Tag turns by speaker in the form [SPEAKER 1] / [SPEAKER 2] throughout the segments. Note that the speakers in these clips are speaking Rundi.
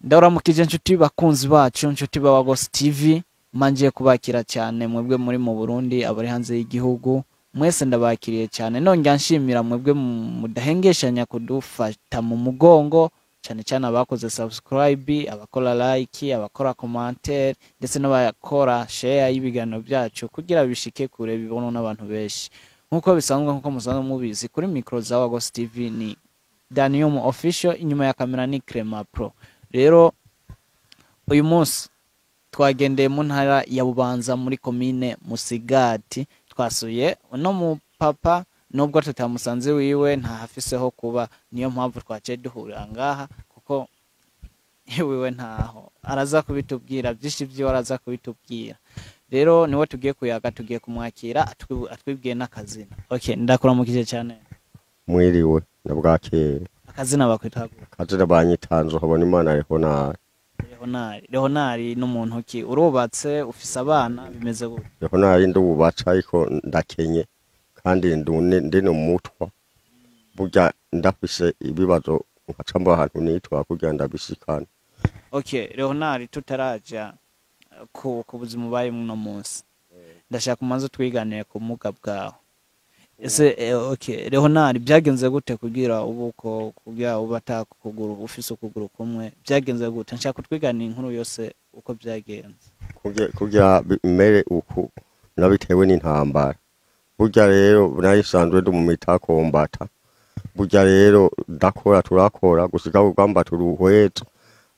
[SPEAKER 1] Ndaramukije inshuti bakunzi bacu inshuti ba Wagos TV manje kubakira cyane mwebwe muri mu Burundi abari hanze y'igihugu mwese ndabakiriye cyane nongya nshimira mwebwe mudahengeshanya kudufata mu mugongo cyane cyane abakoze subscribe abakora like abakora commentaire ndetse n'abakora share y'ibiganiro byacu kugira bishike kure bibonwa n'abantu benshi nkuko bisanzwe nkuko musanzwe mubizi kuri micro za Wagos TV ni Daniel official inyuma ya kamera ni Crema Pro. Rero uyu munsi twagendeye mu ntara ya Bubanza muri komine Musigati twasuye no mu papa nubwo tutamusanze wiwe nta hafiseho kuba niyo mpamvu twace duhurira ngaha kuko wiwe ntaho araza kubitubwira byinshi byo araza kubitubwira. Rero niwe tugiye kuyaga tugiye kumwakira atwibwiye n'akazina. Okay, ndakuramukije cyane.
[SPEAKER 2] Mwiriwe nabwakeye.
[SPEAKER 1] Akazina bakwitago.
[SPEAKER 2] Kazina banyitanzo habona Imana
[SPEAKER 1] Leonari n'umuntu ki urubatse ufise abana bimeze gute?
[SPEAKER 2] Leonari ndubatse ariko ndakenye kandi ndi no mutwa burya ndafise ibibazo nkacamba ahantu nitwa kugira ndabishikana.
[SPEAKER 1] Okay, Leonari tutaraja ku buzima baye muno munsi ndashaka kumanza twiganire ku muga bwawe. Ese okay, Leonari byagenze gute kugira ubuko kugira ubata kuguru ufise ukuguru kumwe byagenze gute? Nshaka kutwiganira inkuru yose uko byagenze.
[SPEAKER 2] Kugira mere uku nabitewe n'intambara. Burya rero nayisanzwe ndu mu mitakombata. Burya rero ndakora turakora gusiga ugamba turuhweza.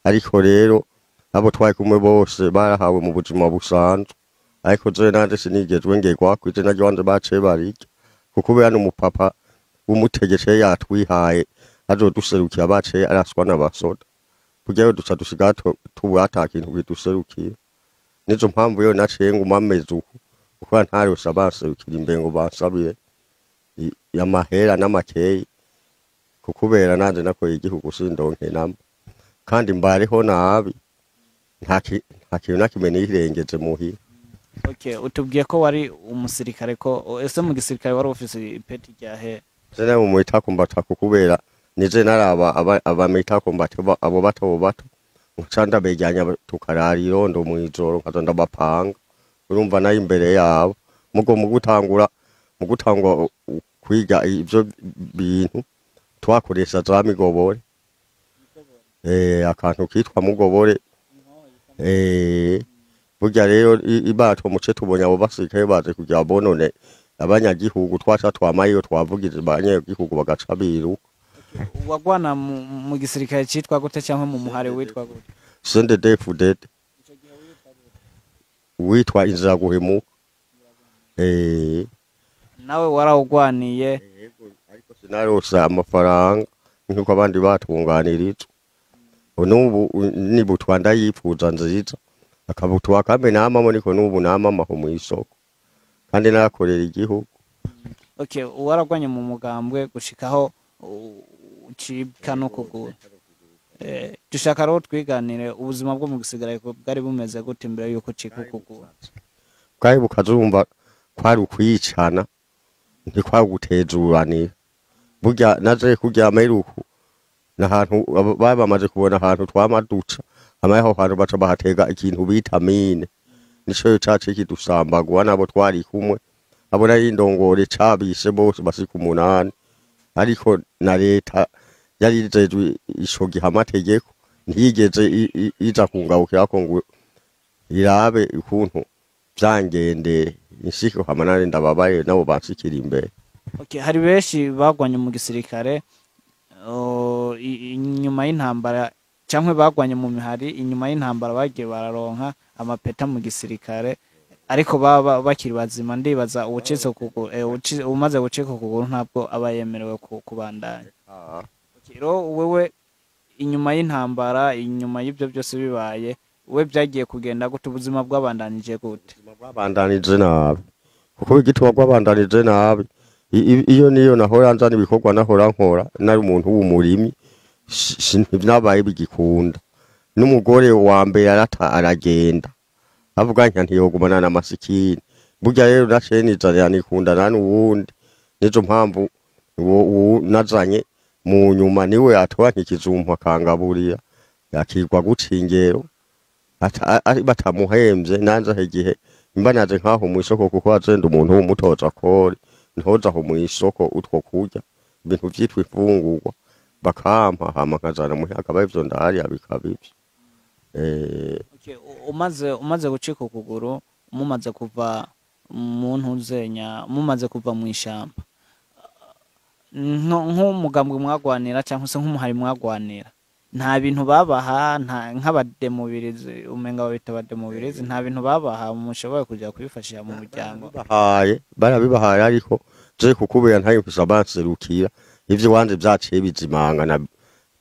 [SPEAKER 2] Ariko rero abo twaye kumwe bose barahawe mu buzima busanzwe. Ariko je nande sinigezwe ngegwa kwije najye wanze bace barike. Kukubera n'umupapa umutegeshe yatwihaye azoduserukira bace araswa n'abasoda kugira duca dusiga tubata kintu biduserukira nizo mpamvu yo naciye ngumameze uko ntari usabaserukira imbengo basabire yamahera n'amakeyi kukubera nanje nakoye igihugu sindonke namba kandi mbareho nabi nta kintu nakimene irengeze muhira.
[SPEAKER 1] Okay, utubwiye ko wari umusirikare ko ese mu gisirikare wari ufise ipeti rya he?
[SPEAKER 2] Zene mu mitakombata kukubera nije naraba abamitakombata abo bato ncanda bejyanya tukarara irondo mu ijoro nkazonda bapanga urumva nayo imbere yabo mugo mu gutangura kwiga ivyo bintu twakoresha za migobore akantu kitwa mugobore burya rero ibato muce tubonye abo basirikare baje kugira bonone abanyagihugu twaca twamayo twavugize abanyagihugu bagaca biruka.
[SPEAKER 1] Wagwana mu gisirikare citwa gute cyangwa mu muhare witwa gute?
[SPEAKER 2] CNDD-FDD witwa inzira guhemuka.
[SPEAKER 1] Nawe warawugwaniye?
[SPEAKER 2] Ariko sinarosa amafaranga nkuko abandi batunganiriza. Nubu nibu twanda yifuza nziza akabutuwa kambe namamo niko nubu namama ho mu isoko kandi nakorera igihugu.
[SPEAKER 1] Okay, waragwanye mu mugambwe gushikaho ucibika no kugura. Dushaka ro twiganire ubuzima bwo mu gisigara bwari bumeze gute imbere yuko cika kugura.
[SPEAKER 2] Bwari bukazumva kwari ukwicana ntikwagutezurani. Burya naje kujya ameruku nahantu babamaze kubona ahantu twamaduca amaho hantu baca bahatega ikintu vitamine nico cace kidusambagwa nabo twari kumwe abona y'indongore cabise bose basiku 8 ariko na leta yari rizejwe ishogi hamategeko ntiyigeze iza kungabukira ko ngo irabe ukuntu byangende insiko hamanare ndababaye nabo bansikira imbere.
[SPEAKER 1] Okay, hari beshi bagwanye mu gisirikare inyuma y'intambara cyangwa bagwanye mu mihari inyuma y'intambara bagiye bararonka amapeta mu gisirikare ariko baba bakiri bazima ndibaza ubucitse umaze gucika kuguru ntabwo abayemerewe kubandanya. Rero wewe inyuma y'intambara inyuma y'ibyo byose bibaye we byagiye kugenda gute ubuzima bw'abandanije gute?
[SPEAKER 2] Bwabandanije nabi kuko igitwa bwabandanije nabi iyo niyo nahora nzana ibikorwa nahora nkora nari umuntu w'umurimyi ntivyabaye bigikunda n'umugore wa mbere aragenda avuga ntiyogumana n'amasikini burya rero naceniza yanikunda nani uwundi nizo mpamvu nazanye mu nyuma niwe atwanye ikizumpa kangaburira yakirwa guca ingero batamuhemvye nanze igihe mba naje nkaho mw'isoko kuko azenda umuntu w'umutoza kori ntoza aho mw'isoko utwo kurya ibintu vyitwa ifungurwa bakampa hama nkazana muhira akaba ivyo ndahari bikabivyo.
[SPEAKER 1] Okay, umaze gucika ukuguru mumaze kuva mu ntuzenya mumaze kuva mu ishamba nk'umugambwe mwagwanira cyangwa se nk'umuhari mwagwanira nta bintu babaha nk'abademubirizi umenga babita abademubirizi nta bintu babaha mushoboye kujya kubifashisha mu muryango
[SPEAKER 2] barabibahaye ariko je kukubera ntayimfise abanserukira ivyo wanje vyaciye bizimangana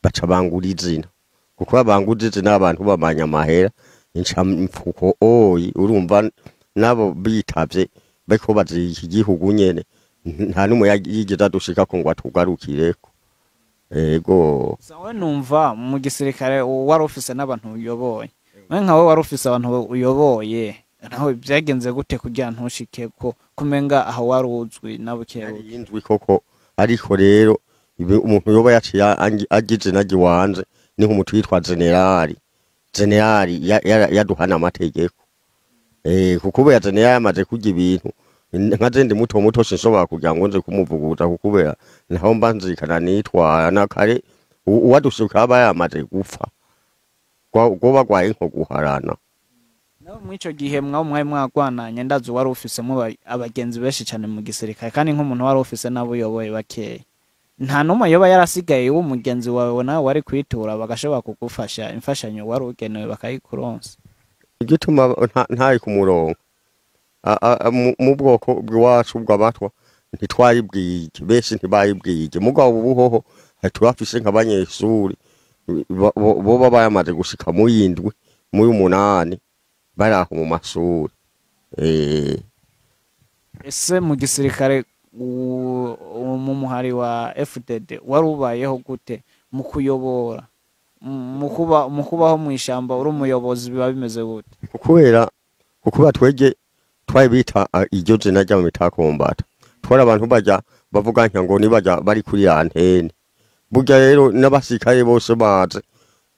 [SPEAKER 2] baca bangura izina kuko abangura izina abantu bamanya amahera inca mfuko oyi urumva nabo bitavye bariko baziki igihugu nyene nta numwe yigeze adushika ko ngo atugarukireko. Ego
[SPEAKER 1] sawe numva mu gisirikare wari ufise n'abantu uyoboye nkawe wari ufise abantu uyoboye naho byagenze gute kugira ntushike ko kumenga aho wari uzwi nabukero
[SPEAKER 2] indwi koko ariko rero umuntu yoba yaciye agize nagi wanje ni nk'umuntu yitwa generali yaduhana amategeko kuko ya generali yamaze kurya ibintu nkazende muto sinshobora kugira ngo nze kumuvuguta kukubera naho mbanzikana nitwara nakare uwadusuka aba yamaze gupfa goba gwaye nko guharana
[SPEAKER 1] nawe mwico gihe mwari mwagwananye ndazo wari ufise mu abagenzi benshi cyane mu gisirikare kandi nk'umuntu wari ufise nabo uyoboye bakeye nta numwe yoba yarasigaye w'umugenzi wawe nawe wari kwitura bagashobora kugufasha imfashanyo wari ugenewe bakayikuronsa
[SPEAKER 2] igituma ntayi ku murongo mu bwoko bw'iwacu bw'abatwa ntitwari bwige benshi ntibayibwige mugabo ubuhoho turafise nk'abanyeshuri bo bayamaze gushika mu yindwi mu y'umunani bari aho mu mashuri.
[SPEAKER 1] Ese mu gisirikare mu muhari wa FDD wari ubayeho gute mu kuyobora mu kubaho mu ishamba uri umuyobozi biba bimeze gute
[SPEAKER 2] kuko twege twari bita iryo zina rya mu mitakombata twari abantu bajya bavuga ngo nibajya bari kuri antene burya rero n'abasirikare bose baze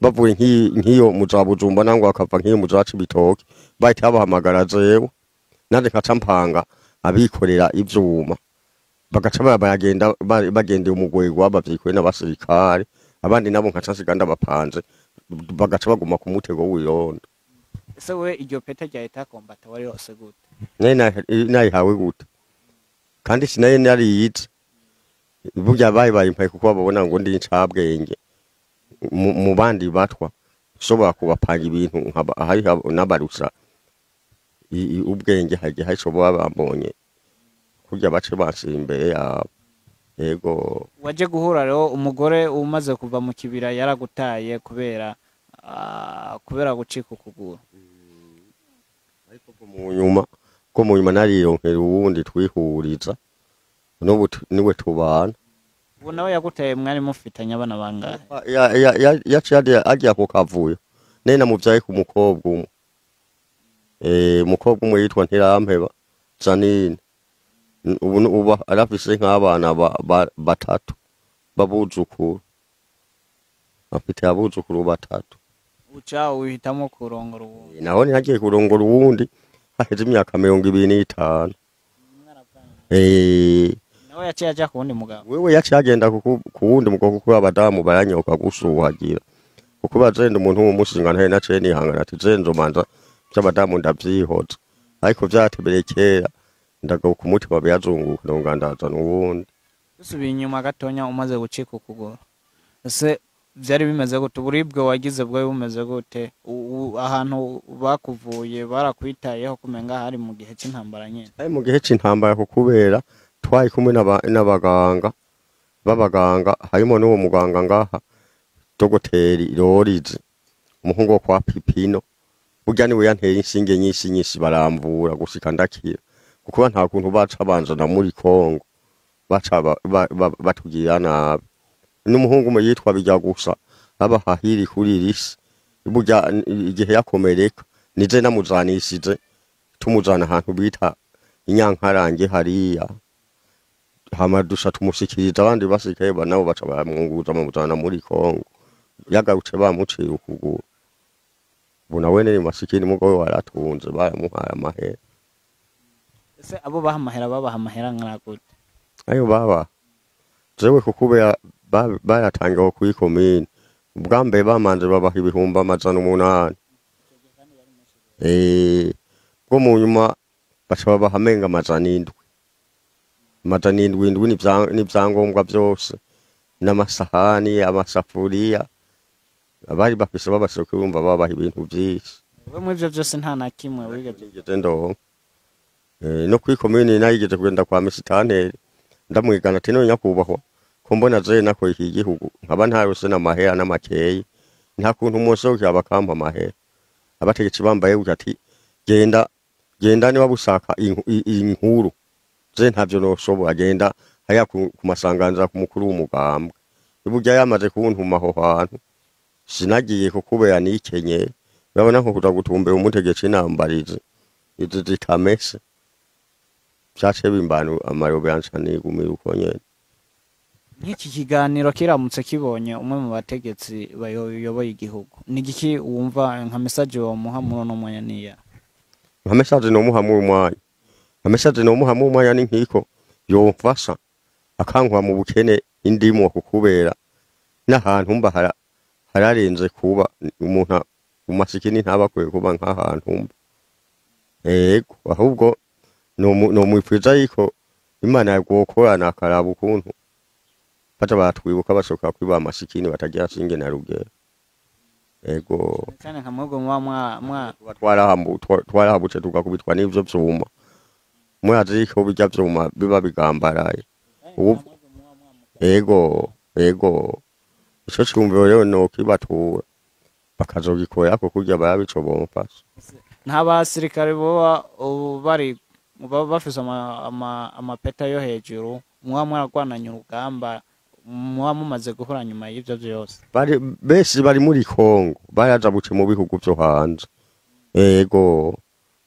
[SPEAKER 2] bavuye nk'iyo muzabujumba nangwa akava nk'iyo muzaca bitoke bahita bahamagara jewe nande nkaca mpanga abikorera ivyuma bagaca bagenda umugwego abavyikuye n'abasirikare abandi nabo nkaca nsiganda bapanze bagaca baguma ku mutego w'irondo.
[SPEAKER 1] Ese we iryo peta rya leta kombata wari rose gute
[SPEAKER 2] nayihawe gute kandi sinaye nariyize burya bayibaye impaye kuko babona ngo ndi incabwenge mu bandi batwa ushobora kubapanga ibintu hari n'abarusa ubwenge hagiye hashobora bambonye kurya bace bashira imbere yabo. Yego
[SPEAKER 1] waje guhura rero umugore umaze kuva mu kibira yaragutaye kubera gucika ukuguru
[SPEAKER 2] ariko ko mu nyuma nariyonkera uwundi twihuriza n'ubu niwe tubana.
[SPEAKER 1] Ubu nawe yagutaye mwari mufitanye abana bangahe?
[SPEAKER 2] yaciye agiye ku kavuyo nena muvyaye ku mukobwa umwe umukobwa umwe yitwa Ntirampeba Janine ubu arafise nk'abana batatu babuzukuru afite abuzukuru batatu.
[SPEAKER 1] Uca uhitamo kurongora uwundi
[SPEAKER 2] naho ntihagiye kurongora uwundi haheze imyaka 25.
[SPEAKER 1] nawe yaciye aja ku wundi mugabo
[SPEAKER 2] wewe yaciye agenda ku wundi mugabo kuko abadamu baranyoka gusuhagira kuko bazenda umuntu w'umushinga ntaye naciye nihangana ati zenzo manza by'abadamu ndavyihoza ariko vyatebereye kera ndaga ku mutima byazunguka ndongandaza n'uwundi.
[SPEAKER 1] Dusubiye inyuma gatonya umaze gucika ukuguru ese vyari bimeze gute uburibwe wagize bwo bumeze gute ahantu bakuvuye barakwitayeho kumenga hari mu gihe c'intambara nyene?
[SPEAKER 2] Ari mu gihe c'intambara kukubera twari kumwe n'abaganga harimo n'uwo muganga ngaha Dogoteri Rorizi umuhungu wo kwa Pipino burya niwe yanteye inshinge nyinshi baramvura gushika ndakira kuko nta kuntu baca banzana muri Kongo baca batugira nabi. N'umuhungu umwe yitwa bijya gusa abahahiri kuri risi burya igihe yakomereka nije namuzanishije tumuzana ahantu bita Inyankarange hariya hamadusha tumushikiriza abandi basikaye nabo baca bamwunguza bamuzana muri Kongo yagarutse bamuciye ukuguru ubu nawe ni masikini mugabo waratunze baramuhaye amahera.
[SPEAKER 1] ese abo baha amahera babaha amahera angana gute?
[SPEAKER 2] Ayo baba jewe kukubera baratangaho kuri komine ubwa mbere bamanze babaha ibihumbi 800 bwo mu nyuma baca babaha amenga 700 n'ivyangombwa byose n'amasahani amasafuriya abari bafise babashoke bumva babaha ibintu byinshi.
[SPEAKER 1] we mu ivyo byose nta na kimwe wigeze
[SPEAKER 2] ndo no kuri komine nayigeze kugenda kwa misitanteri ndamwigana ati none nyakubahwa ko mbona je nako iki gihugu nkaba ntarose n'amahera n'amakeyi nta kuntu umusohoke abakampa amahera abategetsi bambaye ati genda niba busaka inkuru je ntavyo noshobora agenda haya ku masanganza ku mukuru w'umugambwe iburya yamaze kuntuma aho hantu sinagiye kukubera nikenye urabona nko kuja gutumbera umutegetsi nambarize izo zitamese byace bimbana amarobe yansanigumira uko nyene.
[SPEAKER 1] nk'iki kiganiro kiramutse kibonye umwe mu bategetsi bayoboye igihugu ni giki wumva nka message womuha muri no mwanya niya?
[SPEAKER 2] Nka message nomuha mu mwanya ni nkiko yomfasha akankwa mu bukene indimo kukubera n'ahantu mba hararenze kuba umuntu umasikini ntabakwiye kuba nk'ahantu mba ahubwo no mwipfuza yiko Imana yagokorana akaraba ukuntu bata batwibuka basoka kwiba amasikini batagira singe na rugero
[SPEAKER 1] cyane nka mwebwe mwa
[SPEAKER 2] twarahabutse tugakubitwa n'ivyo vyuma mwazi ko bijya vyuma biba bigambaraye ico cyumviro rero no kibatura bakazogikora ko kurya barabicobomfasha.
[SPEAKER 1] nta basirikare boba bari bafise amapeta yo hejuru mwaragwananye urugamba mumaze guhura nyuma y'ivyo byose?
[SPEAKER 2] Besi bari muri Kongo barajabuce mu bihugu byo hanze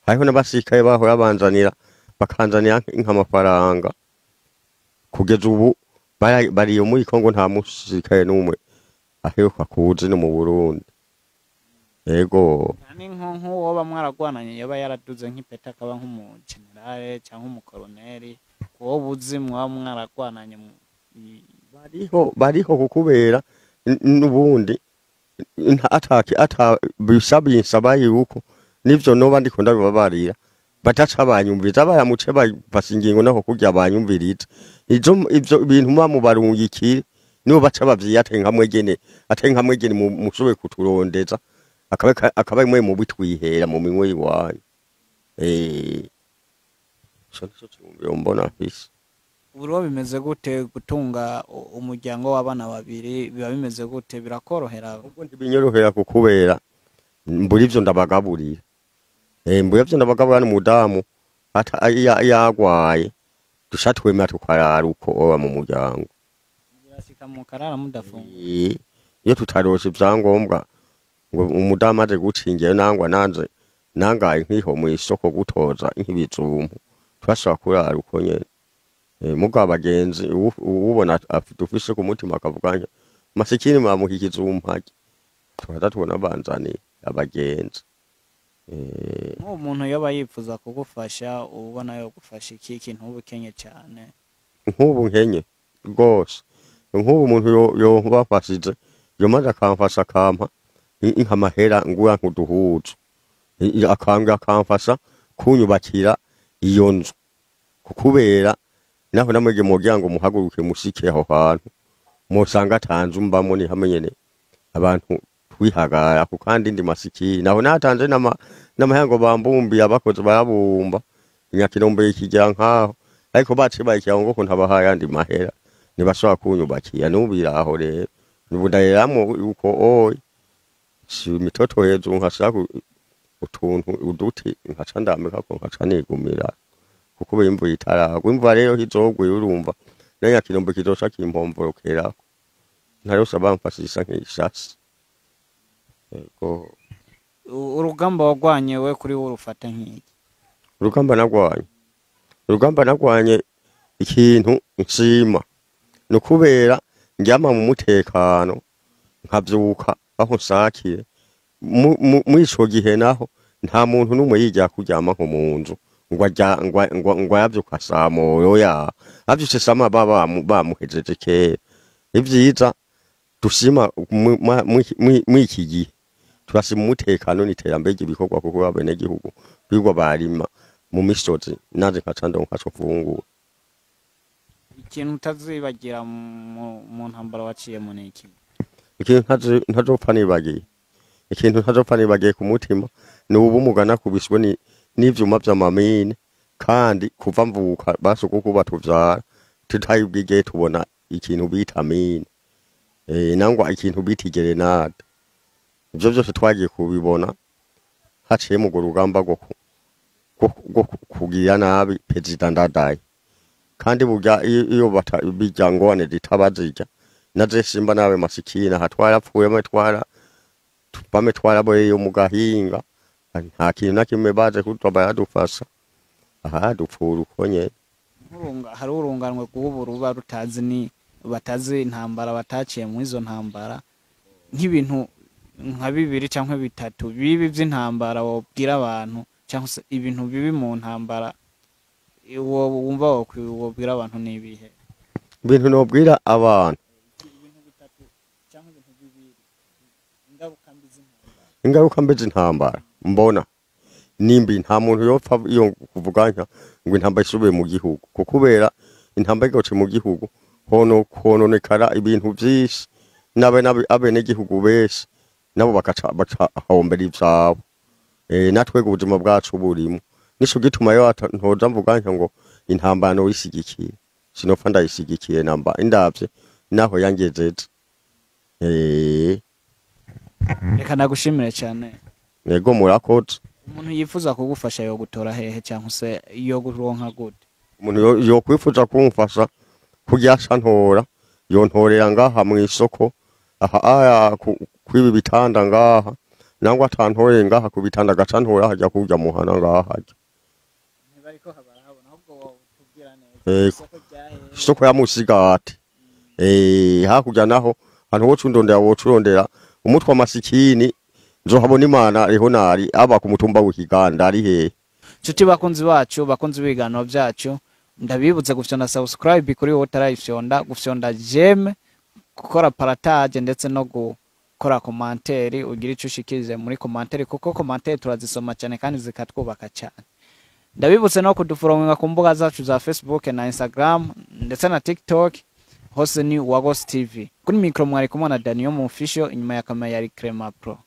[SPEAKER 2] hariho n'abasirikare bahora banzanira bakanzanira nk'amafaranga kugeza ubu bari muri Kongo nta musirikare n'umwe aheruka kuza no mu Burundi.
[SPEAKER 1] Ni nk'uwo bamwaragwananye yaba yaraduze nk'ipeta akaba nk'umugenerale cyangwa umukoloneli uwo buzi mwaragwananye
[SPEAKER 2] bariho kukubera n'ubundi bisaba yuko nivyo noba ndiko ndabibabarira bataca banyumviriza bayamuce bafashe ingingo naho kurya banyumviriza ivyo bintu mubarungikire nibo baca bavyiyatenga mwegene mushoboye kuturondeza akaba mwe mu bitwihera mu minwe yiwanyu mbona afise.
[SPEAKER 1] Ubu bimeze gute gutunga umuryango w'abana babiri biba bimeze gute birakorohera?
[SPEAKER 2] Ubwo ntibinyorohera kukubera mburi ivyo ndabagaburira n'umudamu ata yagwaye dushatwemera tukarara uko oba mu muryango
[SPEAKER 1] birashika mu karara mudafunga
[SPEAKER 2] iyo tutarose ivyangombwa ngo umudamu aje gucingira nangaye nk'iho mu isoko gutoza nk'ibijumbu twashobora kurara uko nyene muga abagenzi ubona dufise ku mutima akavuganya masikini mamuhikiza umpaki tukaza tubona banzaniye abagenzi.
[SPEAKER 1] Umuntu yoba yifuza kugufasha ubona yo gufasha iki kintu ubukenye cyane?
[SPEAKER 2] Nk'ubu nkenye rwose nk'ubu umuntu yo bafashije yomaze akamfasha akampa nk'amahera ngura nkuduhuzu akamfasha kunyubakira iyo nzu kukubera naho namwege muryango muhaguruke musike aho hantu musanga tanzu mbamo ni hamenyene abantu twihagara ku kandi ndi masiki naho natanze n'amahango bambumbi abakoze barabumba nyakirombe ikijya nkaho ariko bace bayikyango ko ntabahaye andi mahera nibashobora kunyubakiya nubira aho rero nibudayiramo uko oyi si mitoto hezu nkashaka utuntu uduti nkaca ndambika ko nkaca nigumira kuko imvura itaragwa imvura rero hizogwe urumva n'anyakirombe kizoca kimpomborokera ntarose bamfashisha nk'ishasi.
[SPEAKER 1] Urugamba wagwanye we kuri wo rufata nk'iki?
[SPEAKER 2] Urugamba nagwanye ikintu nshima nukubera ndyama mu mutekano nkavyuka aho nsakiye mu ico gihe naho nta muntu numwe yijya kuryama nko mu nzu ngo yavyuka saa moyo ya avyutse sama bamuhejeje kera. Ivyiza dushima mw'iki gihe turashima umutekano n'iterambere ry'ibikorwa kuko abenegihugu bigwa barima mu misozi naje nkacanda nkaco fungura.
[SPEAKER 1] Ikintu utazibagira mu ntambara waciyemo n'iki?
[SPEAKER 2] Ikintu ntazopfa nibagiye ku mutima ni ubumuga nakubiswe n'ivyuma vy'amamine, kandi kuva mvuka basukuku batuvyara tutayibwiye tubona ikintu bita mine nangwa ikintu bita gerenade. Ivyo vyose twagiye kubibona haciye mu rugamba rwo kugira nabi Perezida Ndadaye, kandi burya iyo bijya ngwane zitabazija naje simba nawe masikina hatwarapfuye bametwara boye yo mu gahinga nta kintu na kimwe baje kutoba yadufasha dupfura uko nyene.
[SPEAKER 1] Hari urunganwe rw'ubu ruba batazi intambara bataciye mu izo ntambara, nk'ibintu nka 2 canke 3 bibi vy'intambara wobwira abantu cyangwa se ibintu bibi mu ntambara wumva wobwira abantu nibihe?
[SPEAKER 2] Ibintu nobwira abantu ingaruka mbi z'intambara mbona nimbi nta muntu yopfa iyo kuvuganya ngo intambara isubiye mu gihugu, kubera intambara igace mu gihugu hononekara ibintu vyinshi abenegihugu benshi nabo bakahombera ivyabo. Natwe ubuzima bwacu burimo nico gituma yo ntoza mvuganya ngo intambara no isigikiye sinopfa ndayisigikiye namba indavye naho yangejeje.
[SPEAKER 1] Reka nagushimire cyane.
[SPEAKER 2] Yego murakoze.
[SPEAKER 1] Umuntu yifuza kugufasha yo gutora hehe cyangwa se yo guronka gute?
[SPEAKER 2] Umuntu yo kwifuza kumfasha kuryasha ntora yontorera ngaha mu isoko aha kwibi bitanda ngaha nangwa atantore ngaha ku bitanda gacantora hajya kujya muhana ngaha hajya.
[SPEAKER 1] Ntibariko habarabona ahubwo tubwira neza
[SPEAKER 2] isoko ya Musigati hakujya naho hantu wocurondera umutwa masikini nzohabona Imana Leonari aba ku mutumba w'Ikiganda ari hehe.
[SPEAKER 1] Nshuti bakunzi bacu bakunzi bigano byacu, ndabibuze gufyonda subscribe kuri wotarayifyonda gufyonda j'aime gukora partage ndetse no gukora commentaire ugira ico ushikirize muri commentaire kuko commentaire turazisoma cyane kandi zikatwubaka cyane. Ndabibutse no kudufollowinga ku mbuga zacu za Facebook na Instagram ndetse na TikTok hose ni Wagos TV. Kuri micro mwari kumona Daniel mu official, inyuma ya kamera yari Crema Pro.